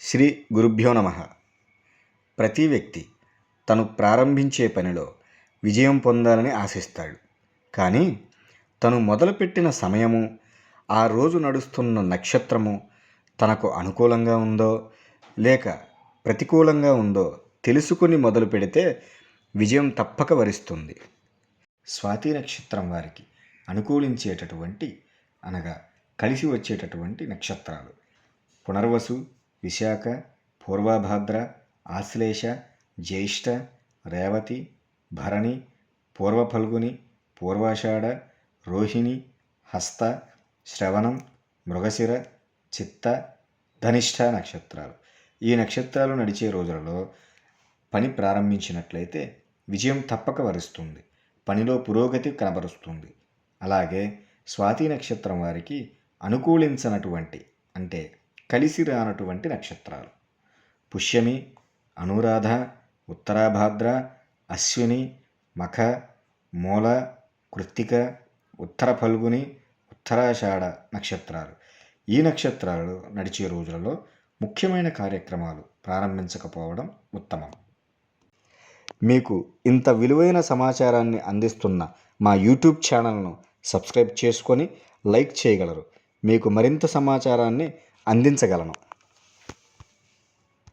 శ్రీ గురుభ్యో నమః. ప్రతి వ్యక్తి తను ప్రారంభించే పనిలో విజయం పొందాలని ఆశిస్తాడు. కానీ తను మొదలుపెట్టిన సమయము, ఆ రోజు నడుస్తున్న నక్షత్రము తనకు అనుకూలంగా ఉందో లేక ప్రతికూలంగా ఉందో తెలుసుకుని మొదలు పెడితే విజయం తప్పక వరిస్తుంది. స్వాతి నక్షత్రం వారికి అనుకూలించేటటువంటి అనగా కలిసి వచ్చేటటువంటి నక్షత్రాలు పునర్వసు, విశాఖ, పూర్వభాద్ర, ఆశ్లేష, జ్యేష్ఠ, రేవతి, భరణి, పూర్వఫల్గుని, పూర్వాషాఢ, రోహిణి, హస్త, శ్రవణం, మృగశిర, చిత్త, ధనిష్ఠ నక్షత్రాలు. ఈ నక్షత్రాలు నడిచే రోజులలో పని ప్రారంభించినట్లయితే విజయం తప్పక వరిస్తుంది, పనిలో పురోగతి కనబరుస్తుంది. అలాగే స్వాతి నక్షత్రం వారికి అనుకూలించనటువంటి అంటే కలిసి రానటువంటి నక్షత్రాలు పుష్యమి, అనురాధ, ఉత్తరాభాద్ర, అశ్విని, మఖ, మూల, కృత్తిక, ఉత్తర ఫల్గుని, ఉత్తరాషాఢ నక్షత్రాలు. ఈ నక్షత్రాలు నడిచే రోజులలో ముఖ్యమైన కార్యక్రమాలు ప్రారంభించకపోవడం ఉత్తమం. మీకు ఇంత విలువైన సమాచారాన్ని అందిస్తున్న మా యూట్యూబ్ ఛానల్ను సబ్స్క్రైబ్ చేసుకొని లైక్ చేయగలరు. మీకు మరింత సమాచారాన్ని అందించగలను.